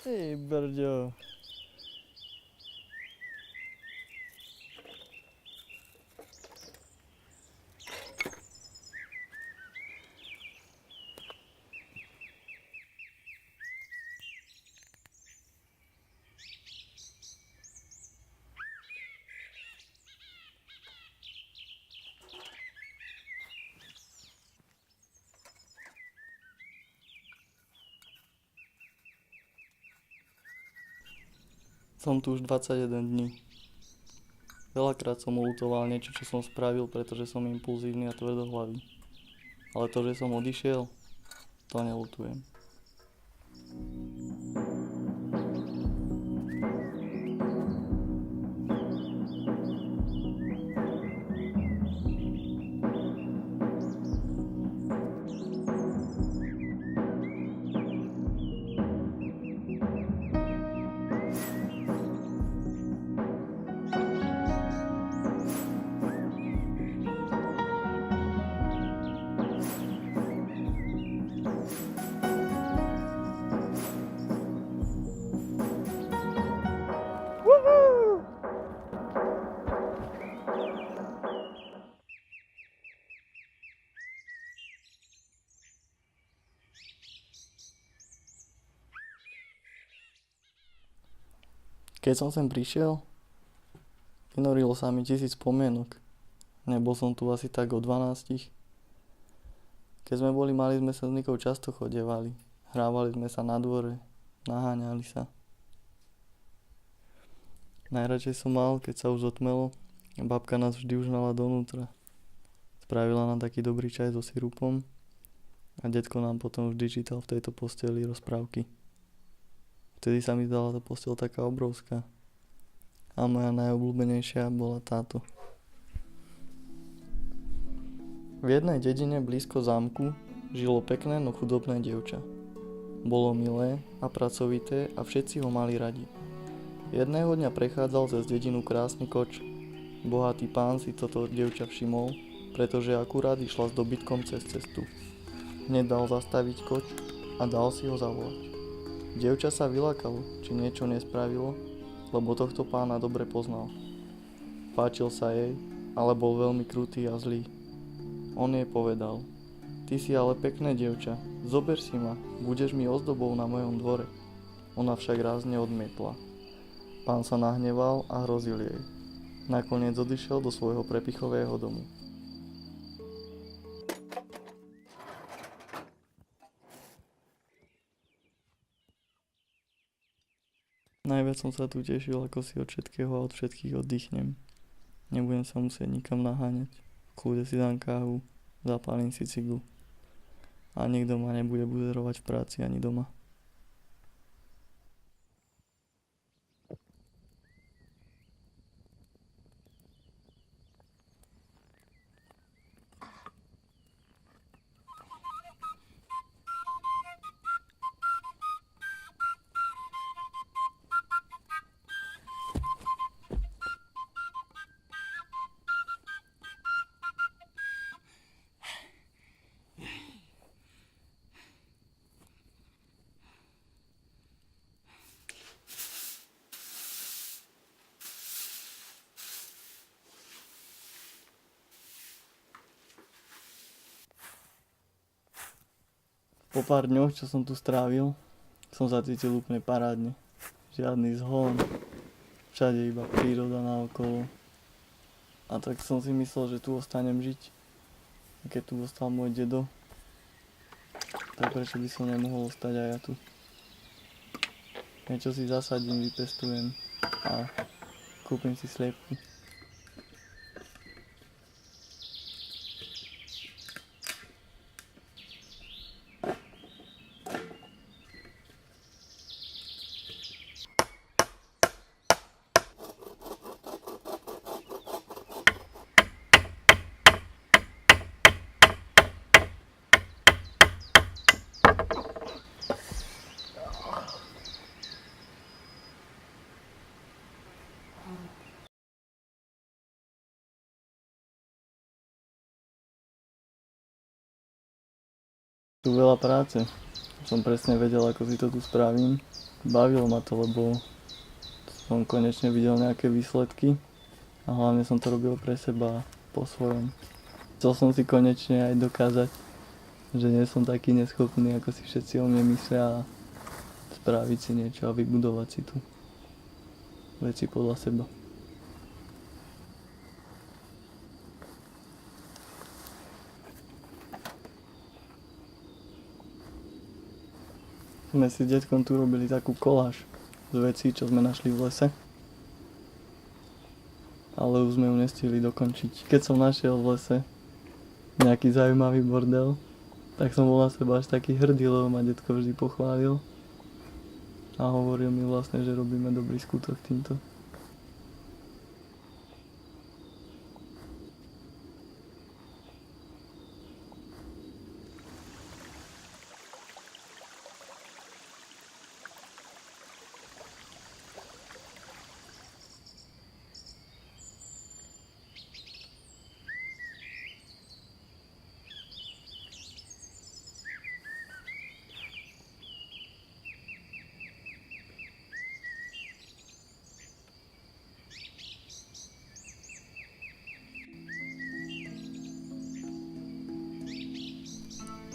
Ty brďo. Som tu už 21 dní. Veľakrát som uľutoval niečo, čo som spravil, pretože som impulzívny a tvrdohlavý. Ale to, že som odišiel, to neľutujem. Keď som sem prišiel, vynorilo sa mi 1000 spomienok. Nebol som tu asi tak o 12. Keď sme boli mali, sme sa s Nikou často chodievali. Hrávali sme sa na dvore, naháňali sa. Najradšej som mal, keď sa už otmelo, babka nás vždy už hnala donútra. Spravila nám taký dobrý čaj so sirupom a detko nám potom vždy čítal v tejto posteli rozprávky. Vtedy sa mi zdala tá posteľ taká obrovská. A moja najobľúbenejšia bola táto. V jednej dedine blízko zámku žilo pekné, no chudobné dievča. Bolo milé a pracovité a všetci ho mali radi. Jedného dňa prechádzal cez dedinu krásny koč. Bohatý pán si toto dievča všimol, pretože akurát išla s dobytkom cez cestu. Hneď dal zastaviť koč a dal si ho zavolať. Dievča sa vyľakalo, či niečo nespravilo, lebo tohto pána dobre poznal. Páčil sa jej, ale bol veľmi krutý a zlý. On jej povedal: Ty si ale pekné dievča, zober si ma, budeš mi ozdobou na mojom dvore. Ona však rázne odmietla. Pán sa nahneval a hrozil jej. Nakoniec odišiel do svojho prepichového domu. Najviac som sa tu tešil, ako si od všetkého a od všetkých oddychnem. Nebudem sa musieť nikam naháňať. V kľude si dám kávu, zapálim si cigu. A nikto ma nebude buzerovať v práci ani doma. Po pár dňoch, čo som tu strávil, som sa cítil úplne parádne. Žiadny zhon, všade iba príroda naokolo. A tak som si myslel, že tu ostanem žiť. A keď tu ostal môj dedo, tak prečo by som nemohol ostať aj ja tu. Niečo si zasadím, vypestujem a kúpim si sliepky. Tu veľa práce. Som presne vedel, ako si to tu spravím. Bavilo ma to, lebo som konečne videl nejaké výsledky a hlavne som to robil pre seba po svojom. Chcel som si konečne aj dokázať, že nie som taký neschopný, ako si všetci o mne myslia, a spraviť si niečo a vybudovať si tu veci podľa seba. Sme si s detkom tu robili takú koláž z vecí, čo sme našli v lese. Ale už sme ju nestihli dokončiť. Keď som našiel v lese nejaký zaujímavý bordel, tak som bol na seba až taký hrdý, lebo ma detko vždy pochválil. A hovoril mi vlastne, že robíme dobrý skutok týmto.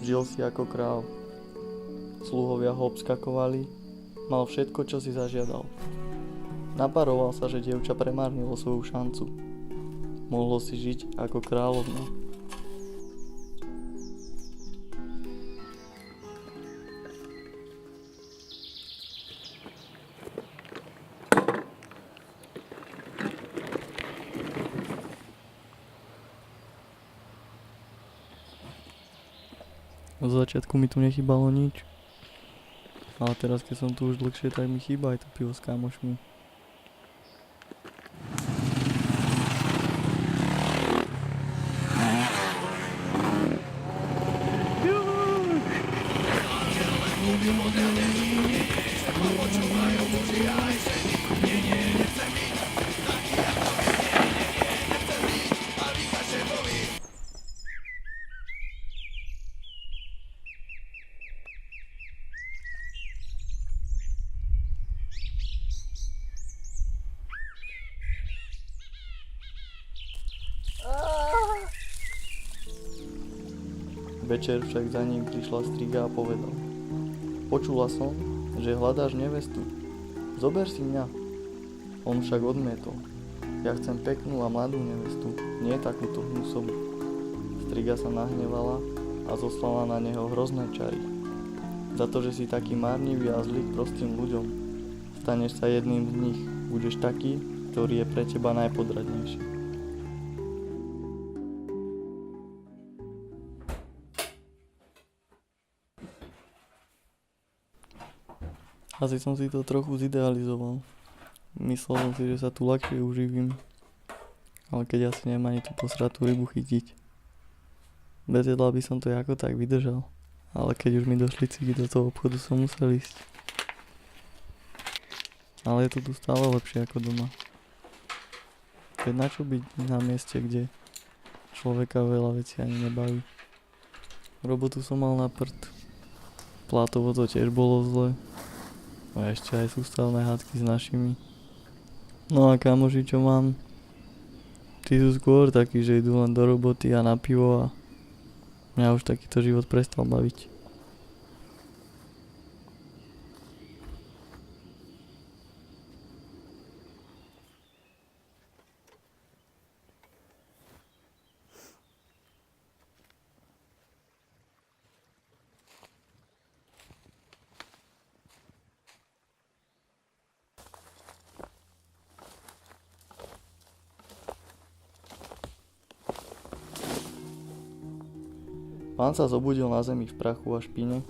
Žil si ako král. Sluhovia ho obskakovali, mal všetko, čo si zažiadal. Naparoval sa, že dievča premárnilo svoju šancu. Mohlo si žiť ako kráľovna. Od začiatku mi tu nechybalo nič. Ale teraz, keď som tu už dlhšie, tak mi chýba aj to pivo s kamošmi. Večer však za ním prišla striga a povedal: Počula som, že hľadáš nevestu. Zober si mňa. On však odmietol: Ja chcem peknú a mladú nevestu, nie takúto hnusovú. Striga sa nahnevala a zoslala na neho hrozné čary. Za to, že si taký márnivý a zlý k prostým ľuďom. Staneš sa jedným z nich. Budeš taký, ktorý je pre teba najpodradnejší. Asi som si to trochu zidealizoval. Myslel som si, že sa tu ľahšie uživím. Ale keď asi nemá ani tú posratú rybu chytiť. Bez jedla by som to ako tak vydržal. Ale keď už mi došli cigy do toho obchodu, som musel ísť. Ale je to tu stále lepšie ako doma. Keď na čo byť na mieste, kde človeka veľa vecí ani nebaví. Robotu som mal na prd. Plátovo to tiež bolo zle. A ešte aj sústavné hádky s našimi. No a kamoši, čo mám? Tí sú skôr takí, že idú len do roboty a na pivo a mňa už takýto život prestal baviť. Pán sa zobudil na zemi v prachu a špine,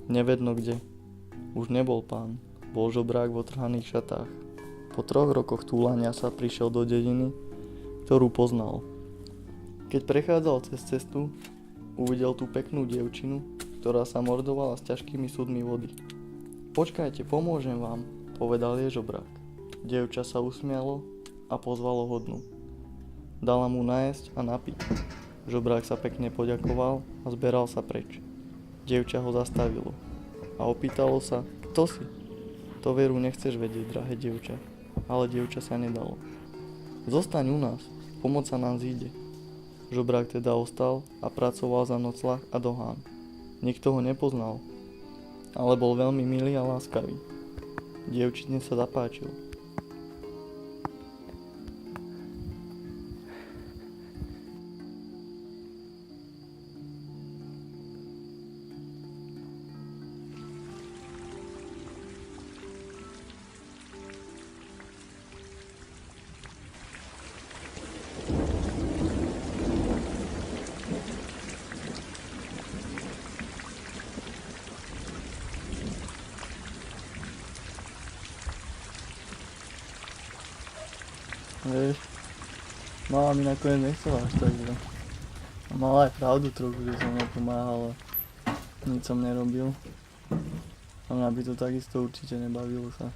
nevedno kde. Už nebol pán, bol žobrák v otrhaných šatách. Po 3 rokoch túlania sa prišiel do dediny, ktorú poznal. Keď prechádzal cez cestu, uvidel tú peknú dievčinu, ktorá sa mordovala s ťažkými súdmi vody. Počkajte, pomôžem vám, povedal jej žobrák. Dievča sa usmialo a pozvalo ho dnu. Dala mu najesť a napiť. Žobrák sa pekne poďakoval a zberal sa preč. Dievča ho zastavilo a opýtalo sa: Kto si? To veru nechceš vedieť, drahé dievča. Ale dievča sa nedalo. Zostaň u nás, pomoc sa nám zíde. Žobrák teda ostal a pracoval za nocľah a dohán. Nikto ho nepoznal, ale bol veľmi milý a láskavý. Dievčine sa zapáčil. Vieš, mama mi nakoniec nechcela až tak zle. A mala aj pravdu trochu, že som jej pomáhal a nič som nerobil. A mňa by to takisto určite nebavilo sa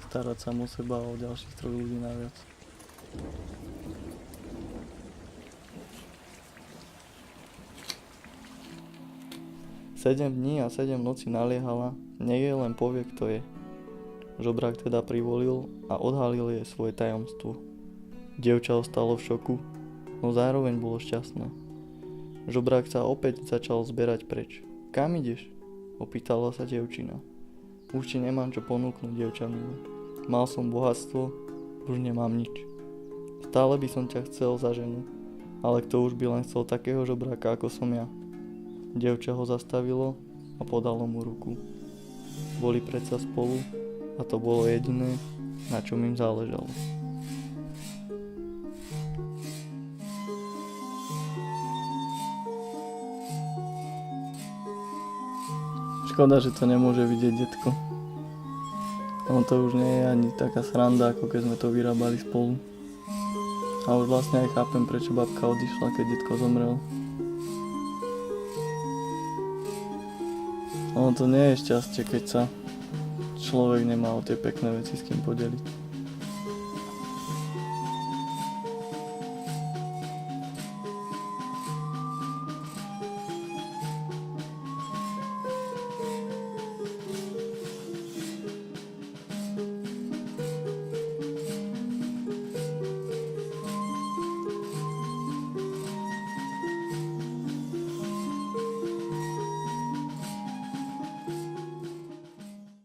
starať sa o seba a o ďalších 3 ľudí naviac. Sedem dní a 7 nocí naliehala, nech jej len povie, kto je. Žobrák teda privolil a odhalil jej svoje tajomstvo. Dievča ostalo v šoku, no zároveň bolo šťastné. Žobrák sa opäť začal zberať preč. Kam ideš? Opýtala sa dievčina. Už ti nemám čo ponúknuť, dievča milé. Mal som bohatstvo, už nemám nič. Stále by som ťa chcel za ženu, ale kto už by len chcel takého žobráka ako som ja. Dievča ho zastavilo a podalo mu ruku. Boli predsa spolu a to bolo jediné, na čom im záležalo. Škoda, že to nemôže vidieť detko. On to už nie je ani taká sranda, ako keď sme to vyrábali spolu. A už vlastne aj chápem, prečo babka odišla, keď detko zomrel. Ono to nie je šťastie, keď sa človek nemá o tie pekné veci s kým podeliť.